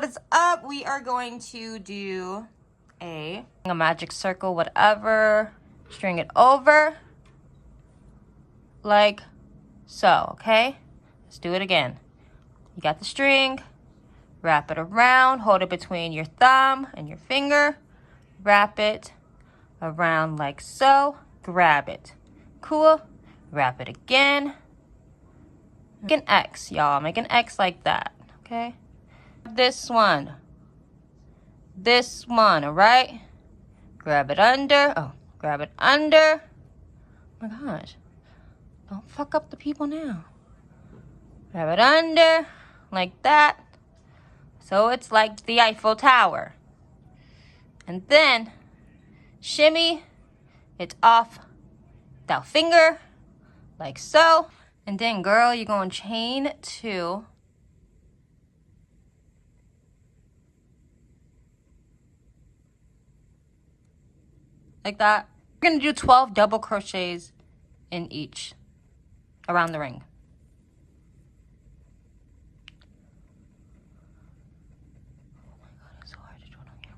what is up? We are going to do a magic circle, whatever. String it over like so, okay? Let's do it again. You got the string, wrap it around, hold it between your thumb and your finger, wrap it around like so, grab it. Cool. Wrap it again. Make an X, y'all. Make an X like that, okay? This one, all right? Grab it under. Oh, grab it under. Oh my gosh. Don't fuck up the people now. Grab it under like that. So it's like the Eiffel Tower. And then shimmy it off that finger like so. And then, girl, you're going to chain 2. Like that. You're going to do 12 double crochets in each around the ring. Oh my god, it's so hard to do it on camera.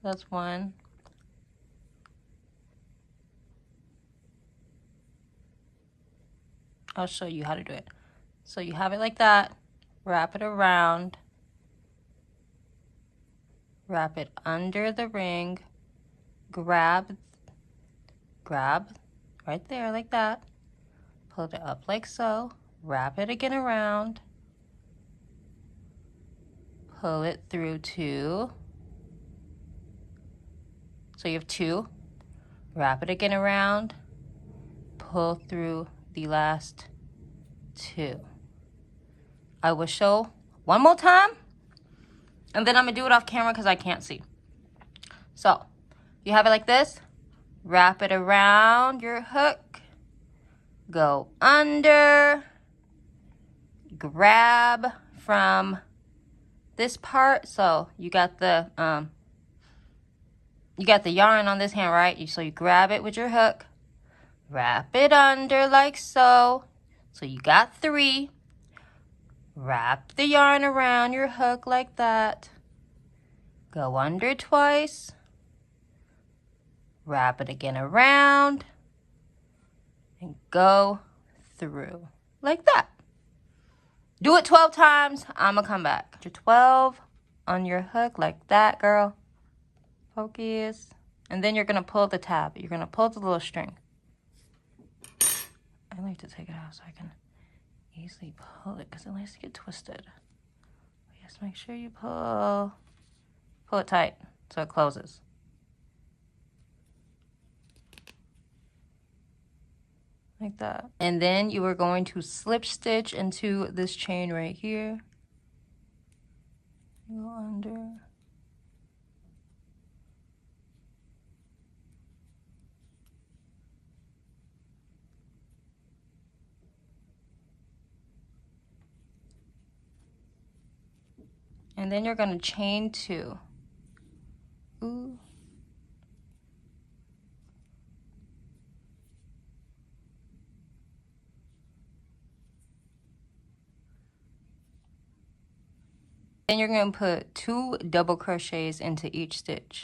That's one. I'll show you how to do it. So you have it like that, wrap it around, wrap it under the ring, grab right there like that, pull it up like so, wrap it again around, pull it through 2. So you have 2, wrap it again around, pull through the last 2. I will show one more time, and then I'm gonna do it off camera because I can't see. So you have it like this, wrap it around your hook, go under, grab from this part. So you got the yarn on this hand, right? So you grab it with your hook, wrap it under like so. So you got 3. Wrap the yarn around your hook like that. Go under twice. Wrap it again around. And go through like that. Do it 12 times. I'm going to come back. 12 on your hook like that, girl. Focus. And then you're going to pull the tab. You're going to pull the little string. I like to take it out so I can easily pull it because it likes to get twisted. Just make sure you pull it tight so it closes. Like that. And then you are going to slip stitch into this chain right here. Go under. And then you're going to chain 2. Ooh. Then you're going to put 2 double crochets into each stitch.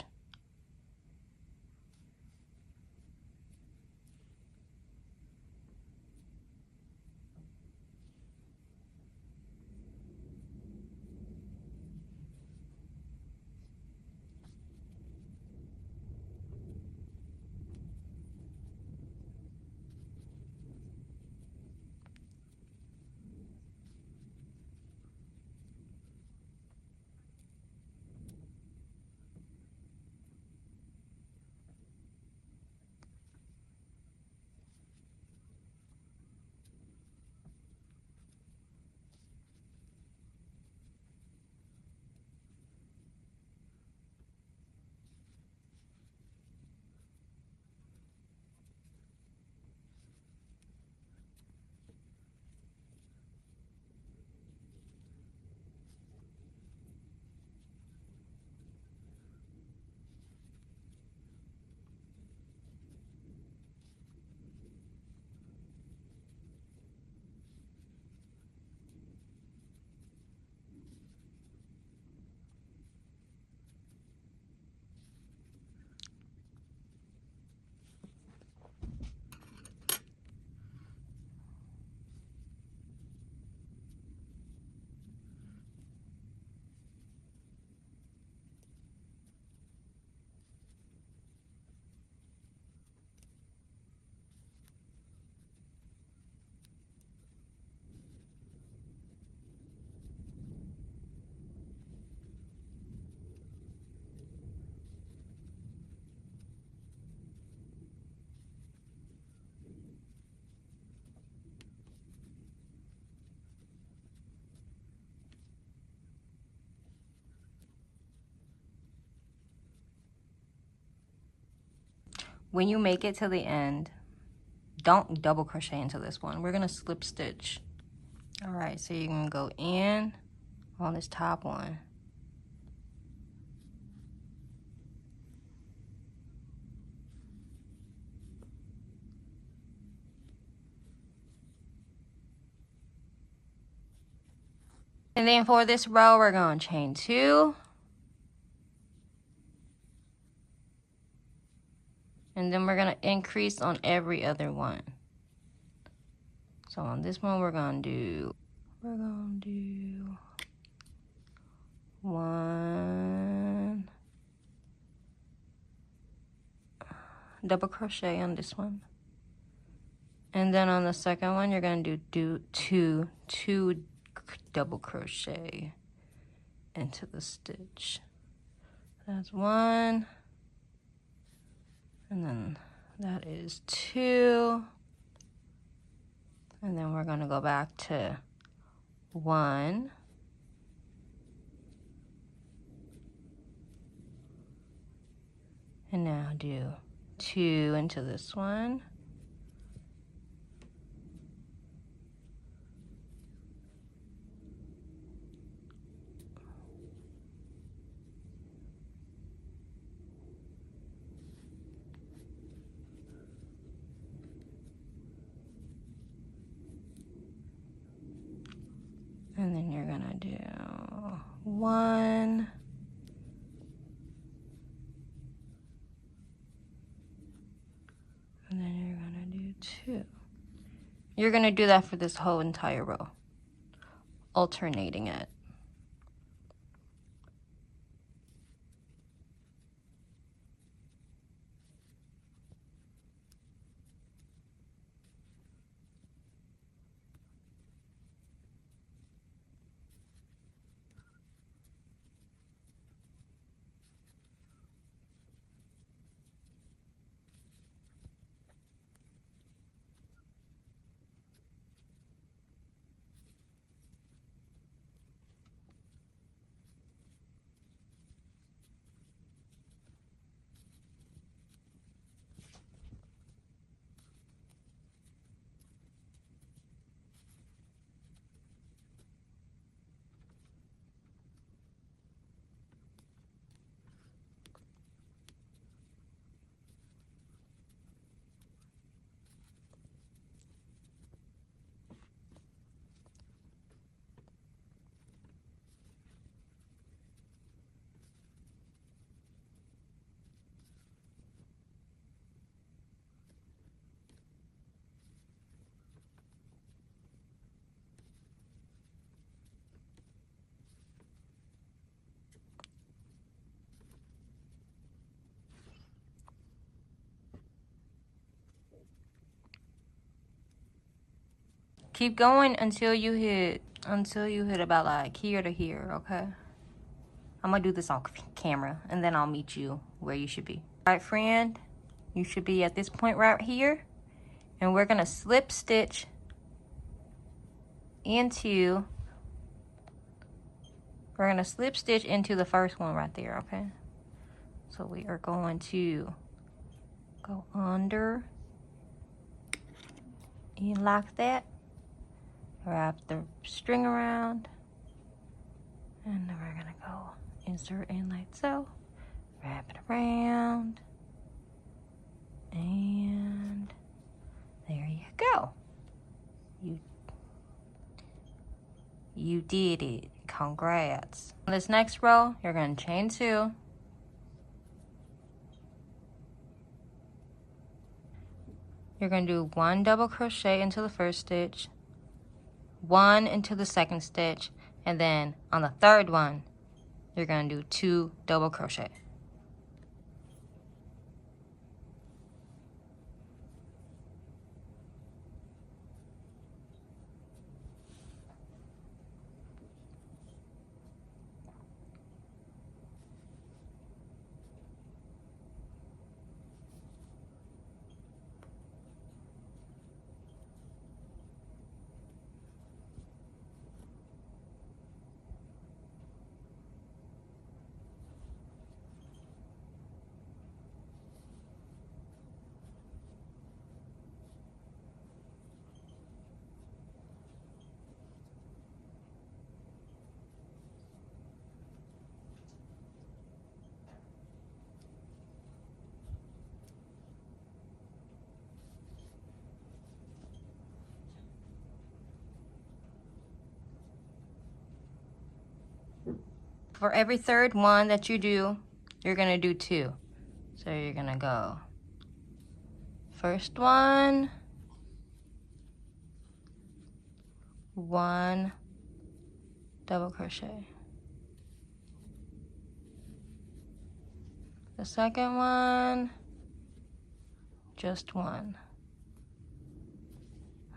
when you make it to the end, don't double crochet into this one. We're gonna slip stitch. All right, so you can go in on this top one. And then for this row, we're going to chain 2. And then we're going to increase on every other one. So on this one, we're going to do 1 double crochet on this one. And then on the second one, you're going to do two double crochet into the stitch. That's 1, and then that is 2, and then we're going to go back to 1, and now do 2 into this one. And then you're gonna do 1, and then you're gonna do 2. You're gonna do that for this whole entire row, alternating it. Keep going until you hit about like here to here, okay? I'm gonna do this on camera and then I'll meet you where you should be. All right, friend, you should be at this point right here, and we're gonna slip stitch into the first one right there, okay? So we are going to go under and like that. Wrap the string around, and then we're gonna go insert in like so, wrap it around, and there you go. You did it. Congrats. On this next row, you're gonna chain 2. You're gonna do 1 double crochet into the first stitch, 1 into the second stitch, and then on the third one, you're gonna do 2 double crochet. for every third one that you do, you're gonna do 2. So you're gonna go first one, 1 double crochet. The second one, just 1.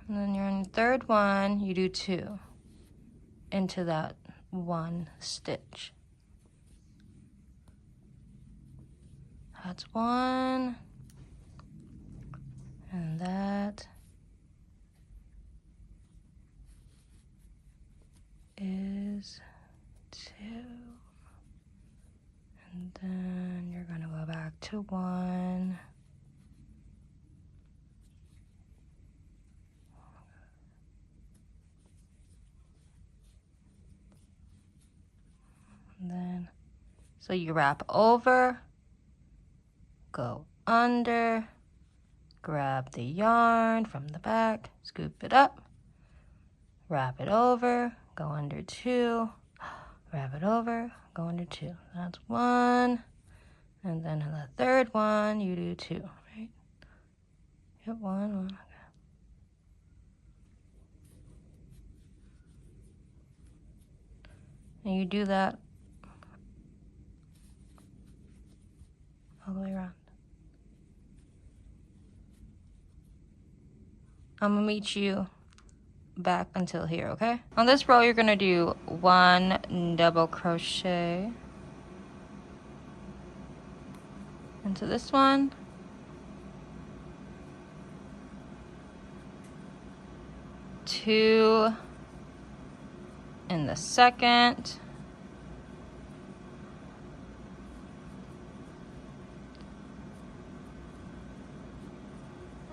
And then you're in the third one, you do 2 into that 1 stitch. That's 1, and that is 2. And then you're gonna go back to 1. And then, so you wrap over, go under, grab the yarn from the back, scoop it up, wrap it over, go under 2, wrap it over, go under 2. That's 1. And then in the third one, you do 2, right? Yep, 1. Okay. And you do that all the way around. I'm gonna meet you back until here, okay? On this row, you're gonna do 1 double crochet into this one, 2 in the second,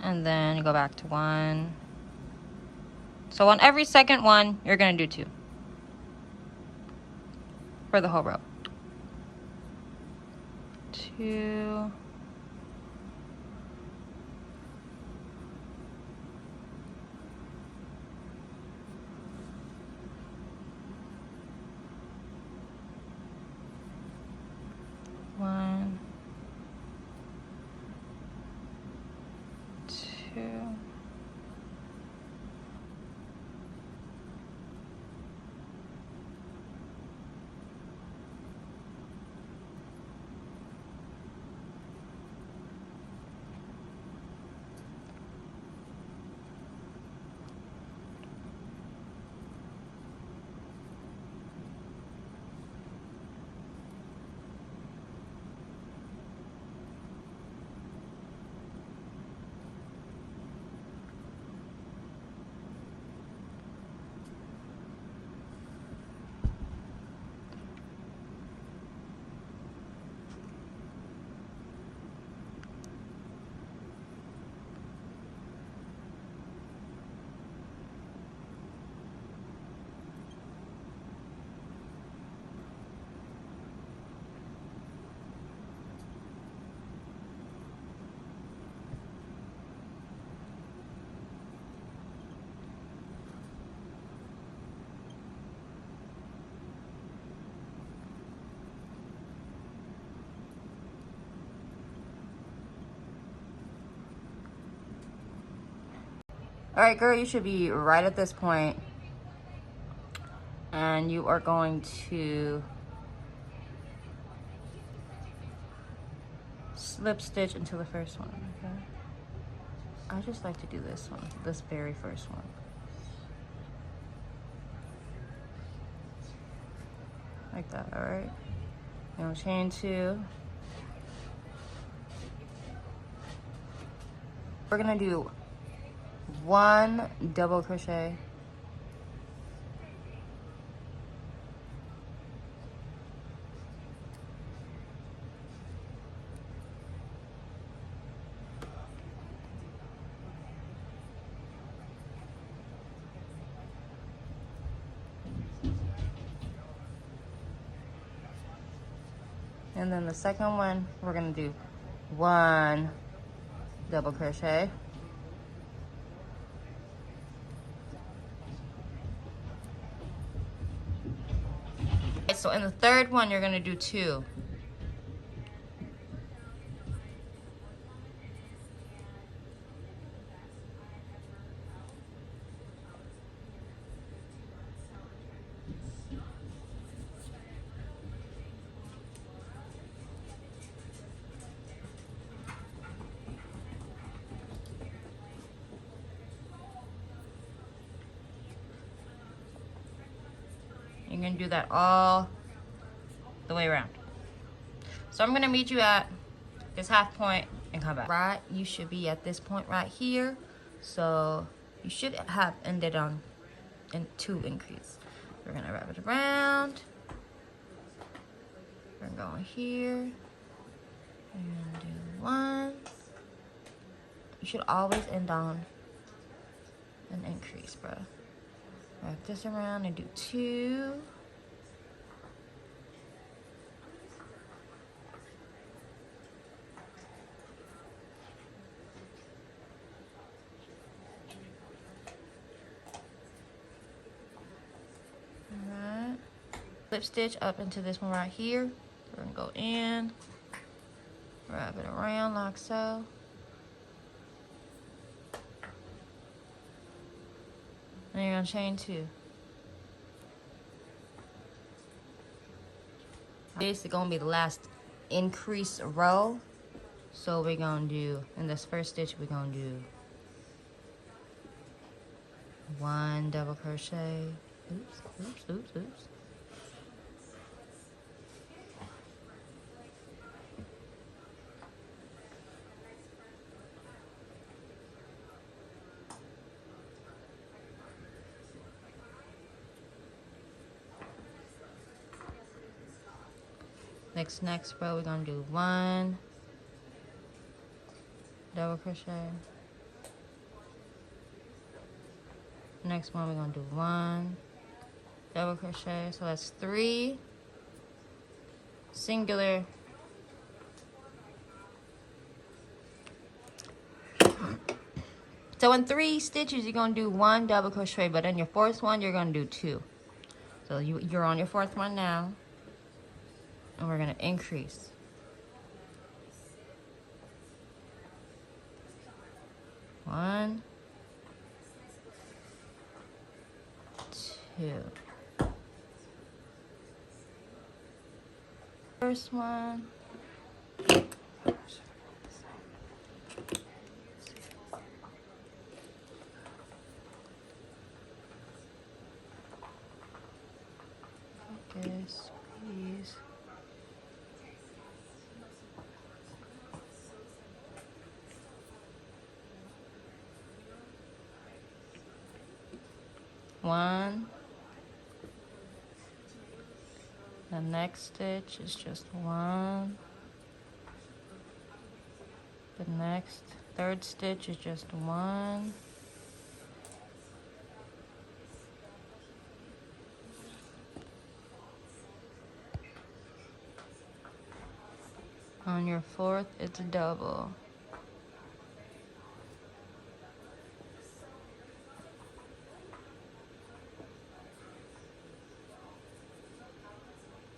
and then you go back to 1. So on every second one, you're gonna do 2 for the whole row. 2. One, 2. All right, girl, you should be right at this point, and you are going to slip stitch into the first one, okay? I just like to do this one, this very first one. Like that, all right? Now chain 2. We're gonna do 1 double crochet, and then the second one we're gonna do 1 double crochet, So in the third one, you're gonna do 2. You're gonna do that all the way around. So I'm gonna meet you at this half point and come back. Right, you should be at this point right here. So you should have ended on in 2 increase. We're gonna wrap it around. We're going here. We're gonna do 1. You should always end on an increase, bro. Wrap this around and do 2. Alright. Slip stitch up into this one right here. We're gonna go in, wrap it around like so. And you're gonna chain 2. This is gonna be the last increase row. So we're gonna do, in this first stitch, we're gonna do 1 double crochet. Oops, oops, oops, oops. Next row, we're gonna do 1 double crochet. Next one, we're gonna do 1 double crochet. So that's 3 singular. So in 3 stitches, you're gonna do 1 double crochet, but in your 4th one, you're gonna do 2. So you're on your 4th one now. And we're gonna increase. 1, 2. First one. Focus, squeeze. One. The next stitch is just 1. The next 3rd stitch is just 1. On your 4th, it's a double.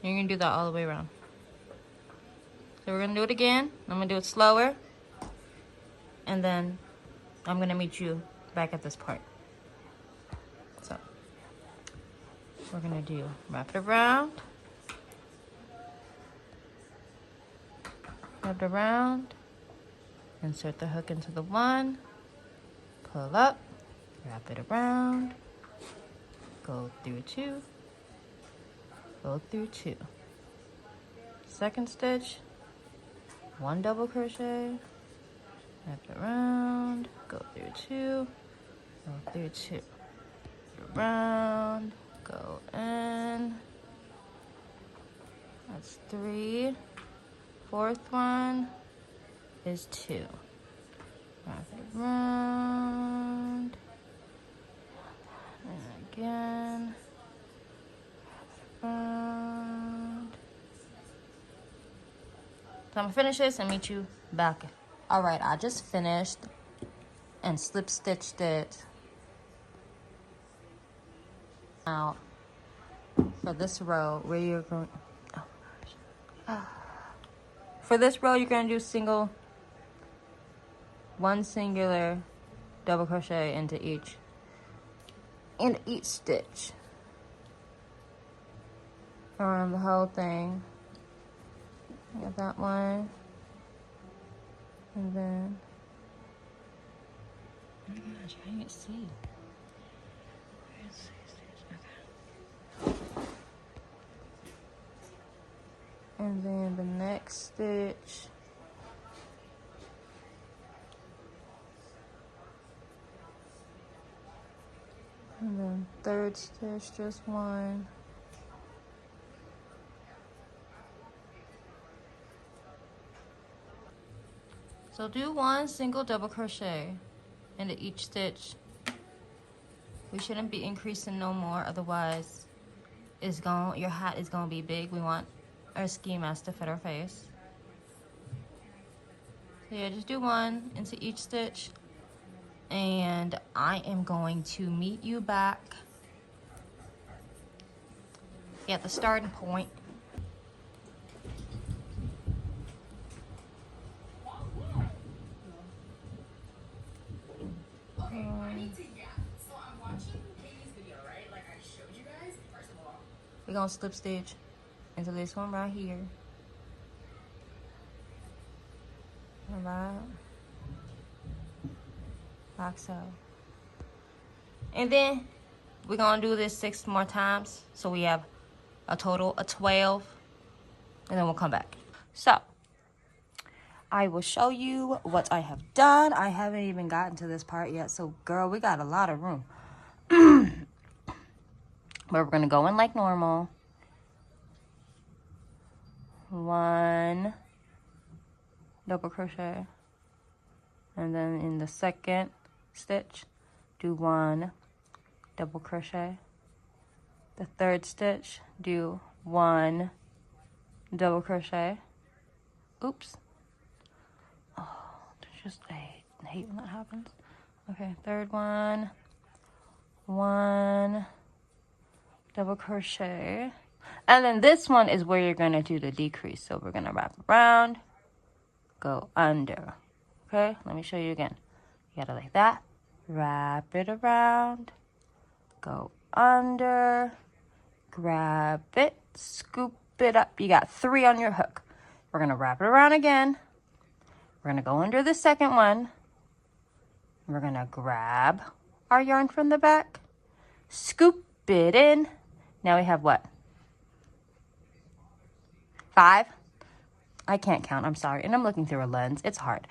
You're gonna do that all the way around. So we're gonna do it again. I'm gonna do it slower. And then I'm gonna meet you back at this part. So we're gonna do wrap it around. Wrap it around. Insert the hook into the 1. Pull up. Wrap it around. Go through 2. Go through 2. Second stitch, 1 double crochet, wrap it around, go through 2, go through 2, around, go in. That's 3. 4th one is 2. Wrap it around, and again. So I'm gonna finish this and meet you back. All right, I just finished and slip stitched it out. for this row where you're going, oh my gosh. For this row, you're going to do one singular double crochet into each stitch around the whole thing. You got that one, and then, oh my gosh, I can't see. And then the next stitch, and then third stitch, just one. So do one single double crochet into each stitch. We shouldn't be increasing no more, otherwise your hat is gonna be big. We want our ski mask to fit our face. So yeah, just do one into each stitch, and I am going to meet you back at the starting point. We're gonna slip stitch into this one right here. Alright, like so. And then we're gonna do this 6 more times, so we have a total of 12, and then we'll come back. So I will show you what I have done. I haven't even gotten to this part yet, so girl, we got a lot of room. But we're gonna go in like normal. 1 double crochet, and then in the second stitch do 1 double crochet. The third stitch do 1 double crochet. Oops. Oh, I hate when that happens. Okay, third one, 1 double crochet, and then this one is where you're going to do the decrease. So we're going to wrap around, go under. Okay, let me show you again. You got it like that, wrap it around, go under, grab it, scoop it up. You got 3 on your hook. We're going to wrap it around again. We're going to go under the second one. We're going to grab our yarn from the back, scoop it in. Now we have what? 5? I can't count, I'm sorry. And I'm looking through a lens, it's hard.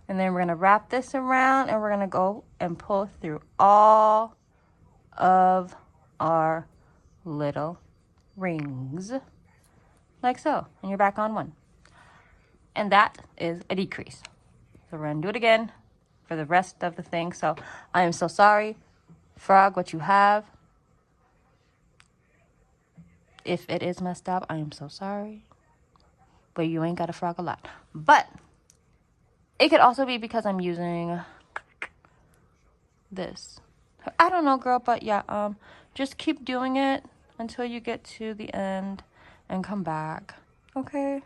And then we're gonna wrap this around, and we're gonna go and pull through all of our little rings, like so. And you're back on 1. And that is a decrease. So we're gonna do it again for the rest of the thing. So I am so sorry, Frog, what you have. If it is messed up, I am so sorry. But you ain't got to frog a lot. But it could also be because I'm using this. I don't know, girl, but yeah, just keep doing it until you get to the end and come back. Okay?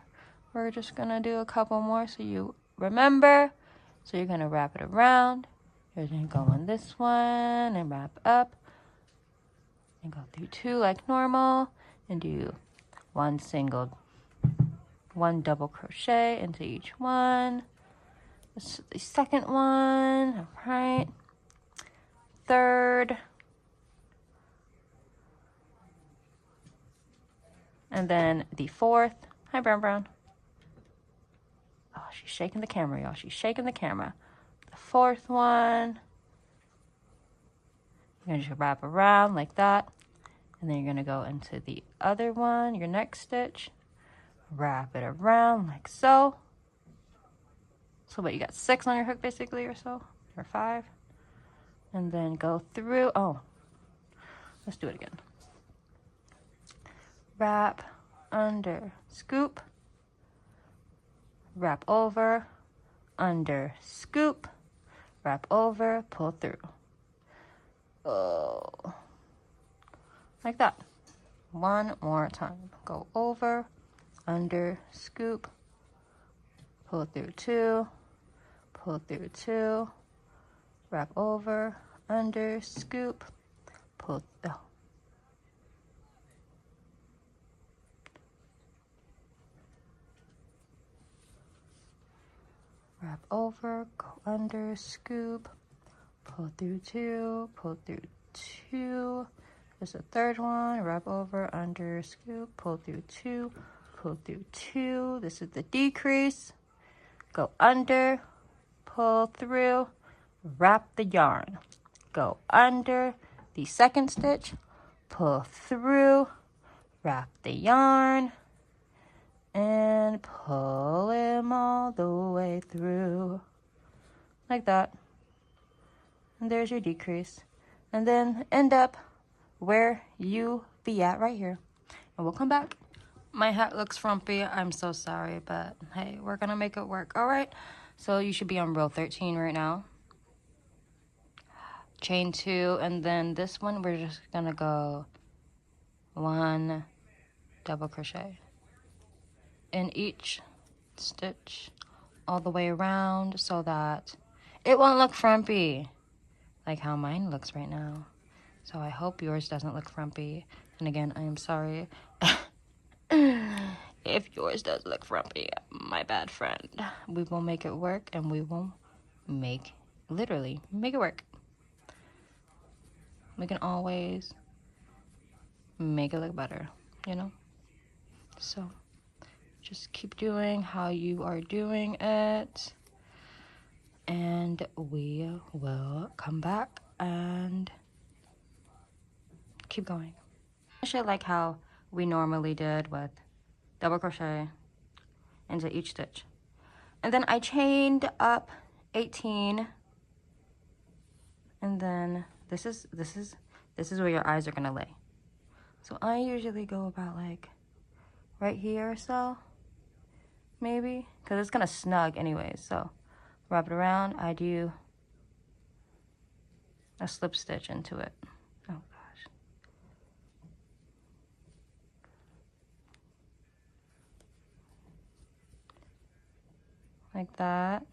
We're just going to do a couple more so you remember. So you're going to wrap it around. You're going to go on this one and wrap up. And go through 2 like normal. And do 1 double crochet into each one. This is the second one, all right. Third. And then the fourth. Hi, Brown Brown. Oh, she's shaking the camera, y'all. She's shaking the camera. The fourth one. You're gonna just wrap around like that. And then you're going to go into the other one, your next stitch, wrap it around like so. So what, you got 6 on your hook basically, or so, or 5. And then go through, oh, let's do it again. Wrap, under, scoop, wrap over, under, scoop, wrap over, pull through. Oh. Like that. One more time. Go over, under, scoop, pull through 2, pull through 2, wrap over, under, scoop, pull, wrap over, go under, scoop, pull through 2, pull through 2. There's a third one, wrap over, under, scoop, pull through 2, pull through 2. This is the decrease. Go under, pull through, wrap the yarn. Go under the second stitch, pull through, wrap the yarn, and pull him all the way through. Like that. And there's your decrease. And then end up where you be at right here. And we'll come back. My hat looks frumpy. I'm so sorry, but hey, we're gonna make it work. All right. So you should be on row 13 right now. Chain 2, and then this one we're just gonna go 1 double crochet in each stitch all the way around so that it won't look frumpy like how mine looks right now. So I hope yours doesn't look frumpy. And again, I am sorry if yours does look frumpy. My bad, friend. We will make it work, and we will literally make it work. We can always make it look better, you know? So just keep doing how you are doing it, and we will come back and keep going. Actually, like how we normally did with double crochet into each stitch. And then I chained up 18, and then this is where your eyes are gonna lay. So I usually go about like right here or so, maybe, because it's gonna snug anyways. So wrap it around. I do a slip stitch into it. Oh gosh. Like that.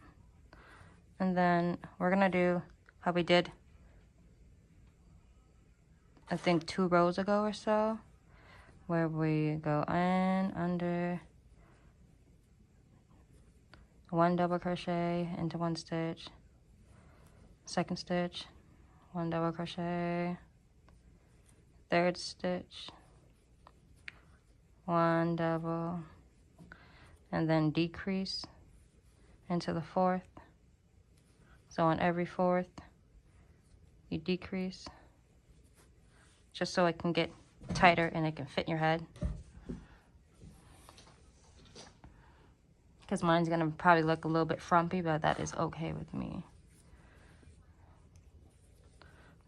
And then we're gonna do how we did, I think 2 rows ago or so, where we go in, under, 1 double crochet into 1 stitch, second stitch, 1 double crochet, third stitch, 1 double, and then decrease into the 4th. So on every 4th, you decrease, just so it can get tighter and it can fit in your head. Because mine's gonna probably look a little bit frumpy, but that is okay with me.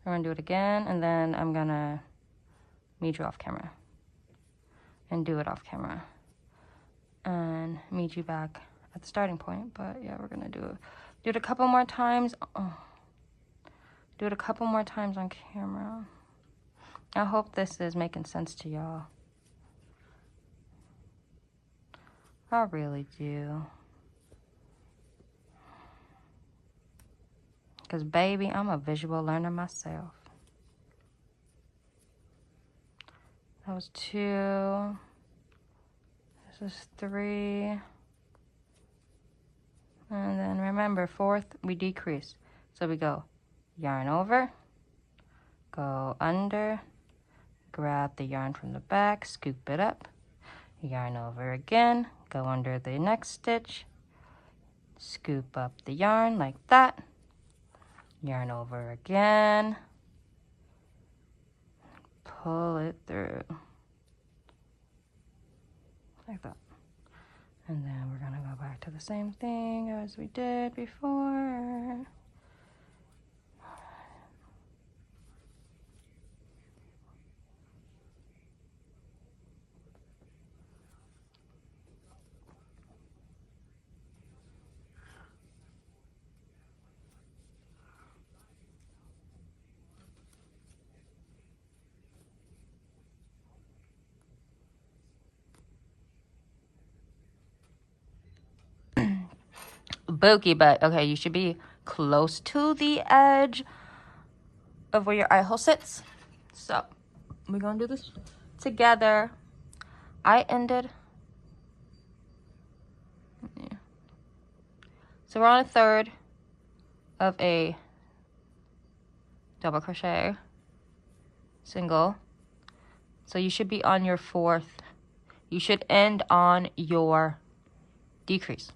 I'm gonna do it again, and then I'm gonna meet you off camera and do it off camera and meet you back at the starting point. But yeah, we're gonna do it a couple more times. Do it a couple more times on camera. I hope this is making sense to y'all. I really do. Because baby, I'm a visual learner myself. That was 2. This is 3. And then remember, 4th, we decrease. So we go yarn over, go under, grab the yarn from the back, scoop it up, yarn over again, go under the next stitch, scoop up the yarn like that, yarn over again, pull it through like that. And then we're gonna go back to the same thing as we did before. spooky, but okay, you should be close to the edge of where your eye hole sits. So we're gonna do this together. I ended, yeah. So we're on a third of a double crochet, single. So you should be on your fourth. You should end on your decrease.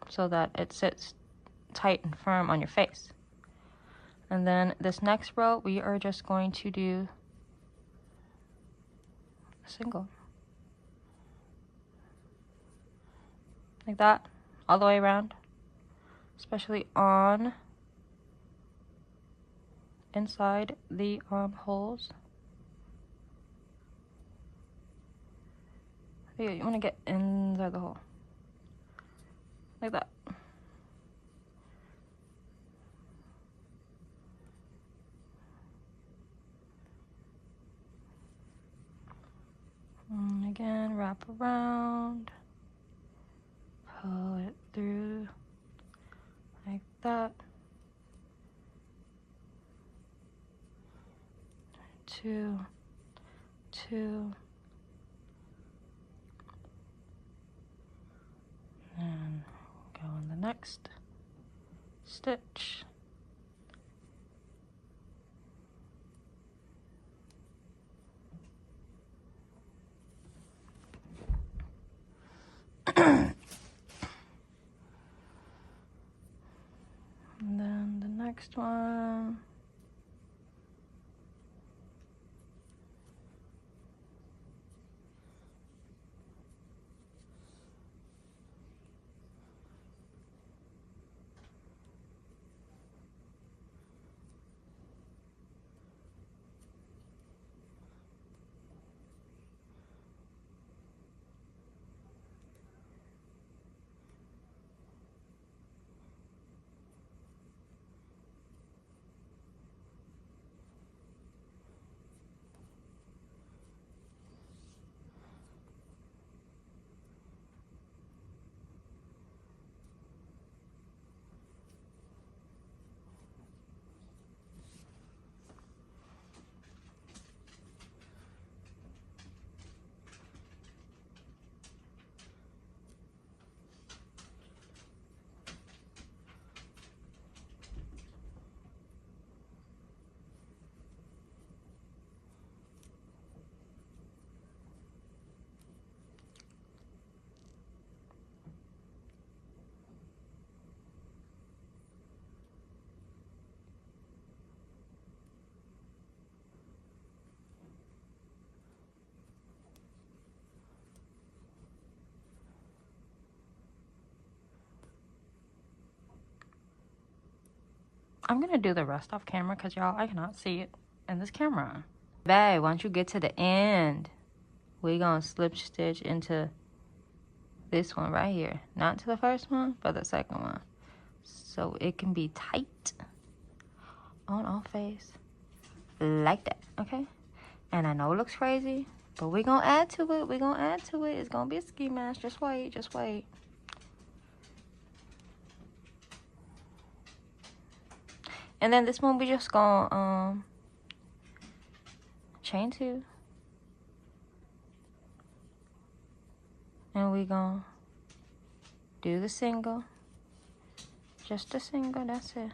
So that it sits tight and firm on your face. And then this next row, we are just going to do a single. Like that, all the way around. Especially on inside the armholes. Yeah, you want to get inside the hole. Like that. And again, wrap around. Pull it through. Like that. 2, 2. And go in the next stitch. And then the next one. I'm gonna do the rest off camera because y'all, I cannot see it in this camera. Babe, once you get to the end, we're gonna slip stitch into this one right here. Not to the first one, but the second one. So it can be tight on our face like that, okay? And I know it looks crazy, but we're gonna add to it. We're gonna add to it. It's gonna be a ski mask. Just wait, just wait. And then this one we just gonna chain 2. And we gonna do the single. Just a single, that's it.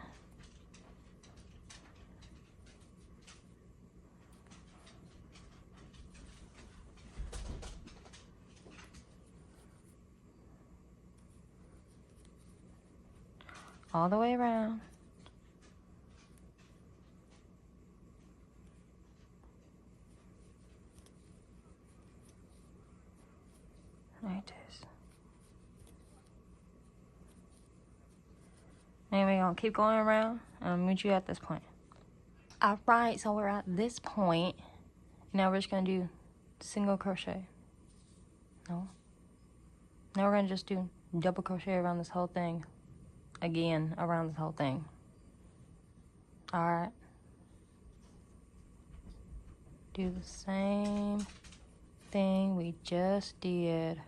All the way around. Like this. And we're gonna keep going around and I'll meet you at this point. Alright, so we're at this point. Now we're just gonna do single crochet. No. Now we're gonna just do double crochet around this whole thing. Again, around this whole thing. Alright. do the same thing we just did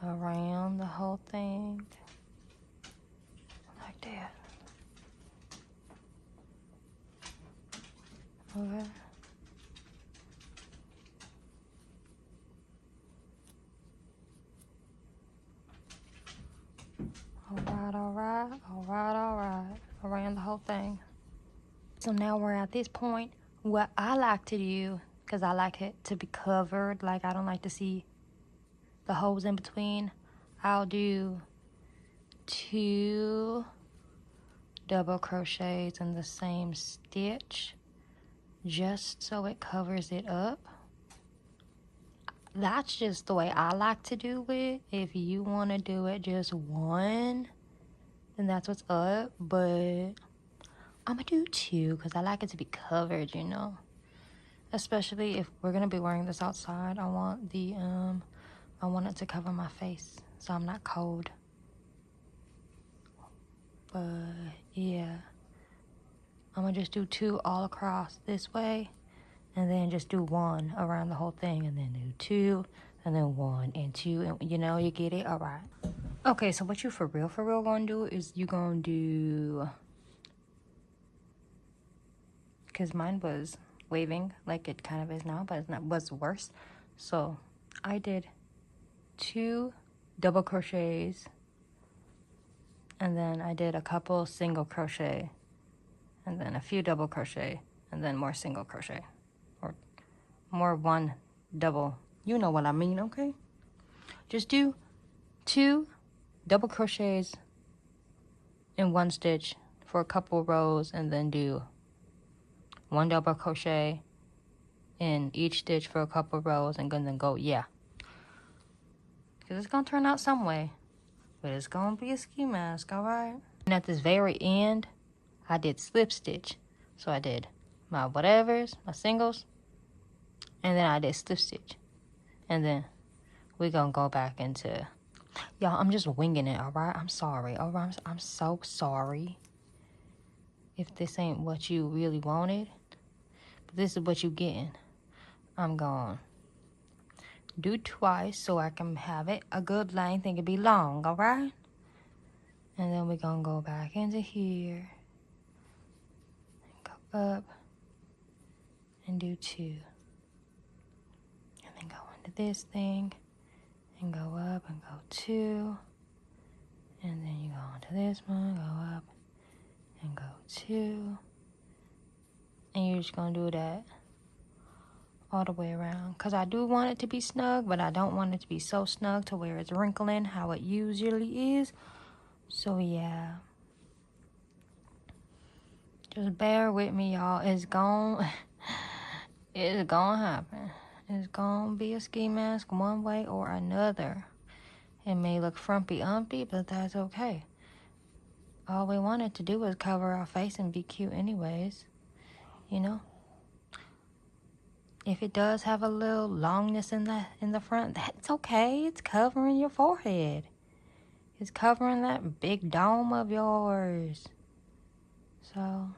around the whole thing, like that. Okay. All right, around the whole thing. So now we're at this point. What I like to do, because I like it to be covered, like I don't like to see the holes in between, I'll do 2 double crochets in the same stitch, just so it covers it up. That's just the way I like to do it. If you want to do it just one, then that's what's up. But I'm gonna do 2 because I like it to be covered, you know. Especially if we're gonna be wearing this outside. I want it to cover my face so I'm not cold. But yeah, I'm gonna just do 2 all across this way, and then just do 1 around the whole thing, and then do 2, and then 1 and 2, and you know, you get it. All right. Okay, so what you for real gonna do is you gonna do, because mine was waving like it kind of is now, but it's not, was worse. So I did 2 double crochets, and then I did a couple single crochet, and then a few double crochet, and then more single crochet, or more 1 double, you know what I mean. Okay, just do 2 double crochets in 1 stitch for a couple rows, and then do 1 double crochet in each stitch for a couple rows, and then go, yeah, because it's gonna turn out some way, but it's gonna be a ski mask. All right. And at this very end, I did slip stitch. So I did my whatevers, my singles, and then I did slip stitch, and then we're gonna go back into, y'all, I'm just winging it. All right, I'm sorry. All right, I'm so sorry if this ain't what you really wanted, but this is what you getting. I'm gonna do twice so I can have it a good length and it be long. All right, and then we're gonna go back into here and go up and do 2, and then go into this thing and go up and go 2, and then you go into this one, go up and go 2, and you're just gonna do that all the way around, because I do want it to be snug, but I don't want it to be so snug to where it's wrinkling how it usually is. So yeah, just bear with me, y'all. It's gonna happen. It's gonna be a ski mask one way or another. It may look frumpy-umpy, but that's okay. All we wanted to do was cover our face and be cute anyways, you know. If it does have a little longness in the front, that's okay. It's covering your forehead. It's covering that big dome of yours. So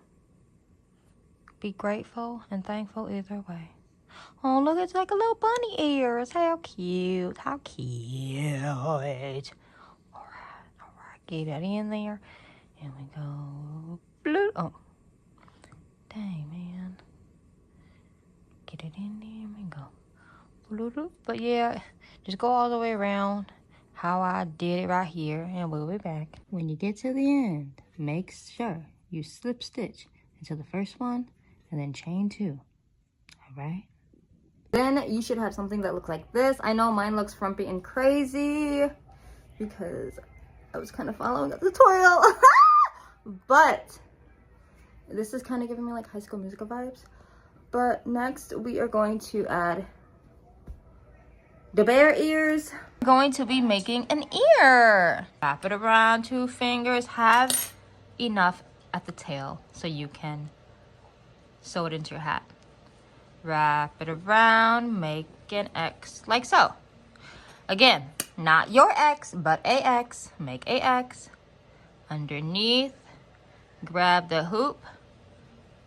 be grateful and thankful either way. Oh, look, it's like a little bunny ears. How cute. How cute. All right. Get that in there. And we go blue. Oh, dang, man. Get it in there and go blue. But yeah, just go all the way around how I did it right here, and we'll be back. When you get to the end, make sure you slip stitch into the first one and then chain 2. All right. Then you should have something that looks like this. I know mine looks frumpy and crazy because I was kind of following a tutorial. But this is kind of giving me like High School Musical vibes. But next we are going to add the bear ears. We're going to be making an ear. Wrap it around 2 fingers. Have enough at the tail so you can sew it into your hat. Wrap it around, make an X like so. Again, not your X, but a X. Make a X. Underneath, grab the hoop,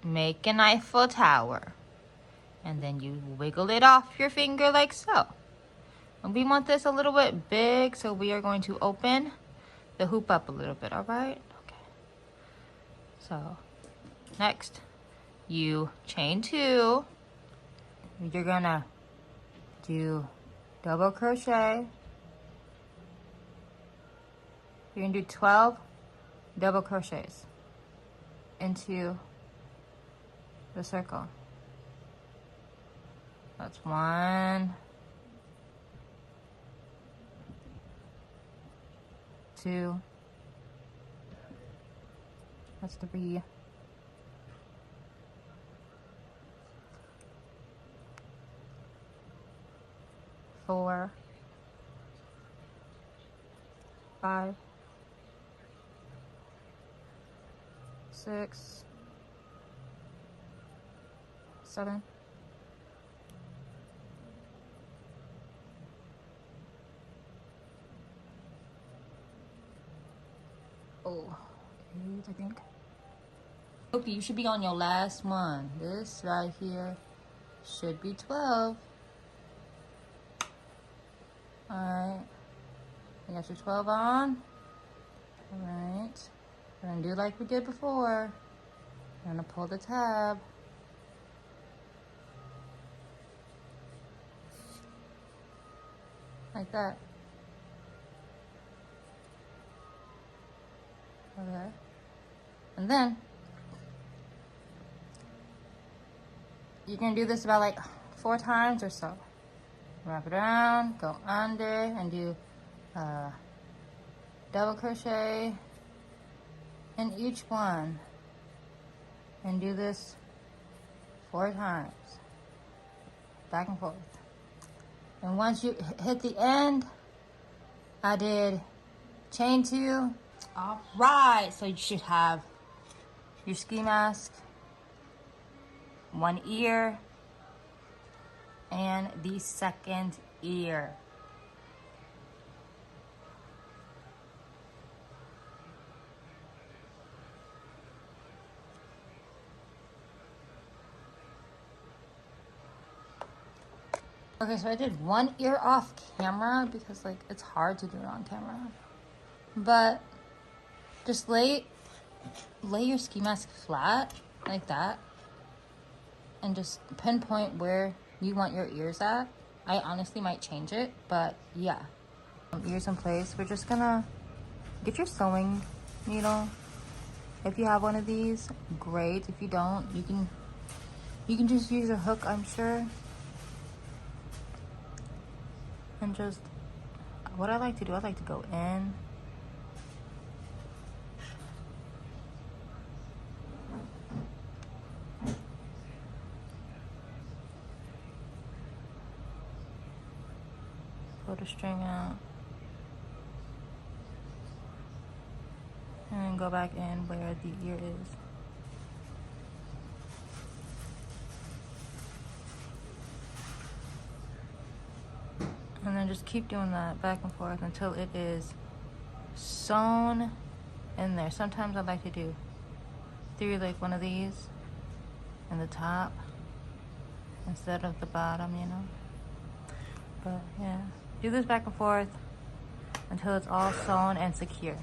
make an Eiffel Tower, and then you wiggle it off your finger like so. And we want this a little bit big, so we are going to open the hoop up a little bit, all right? Okay. So next, you chain 2. You're gonna do double crochet. You're gonna do 12 double crochets into the circle. That's 1, 2, that's 3, 4, 5, 6, 7, 8, I think. Okay, you should be on your last one. This right here should be 12. Alright, you got your 12 on. Alright, we're gonna do like we did before. We're gonna pull the tab. Like that. Okay. And then you're gonna do this about like 4 times or so. Wrap it around, go under, and do double crochet in each one. And do this 4 times. Back and forth. And once you hit the end, I did chain 2. All right, so you should have your ski mask, 1 ear, and the second ear. Okay, so I did 1 ear off camera because like it's hard to do it on camera. But just lay your ski mask flat like that and just pinpoint where you want your ears at. I honestly might change it, but yeah. Ears in place. We're just gonna get your sewing needle. If you have one of these, great. If you don't, you can just use a hook, I'm sure. And just, what I like to do, I like to go in. Pull the string out. And then go back in where the ear is. And then just keep doing that back and forth until it is sewn in there. Sometimes I like to do 3 like one of these in the top instead of the bottom, you know. But yeah, do this back and forth until it's all sewn and secure.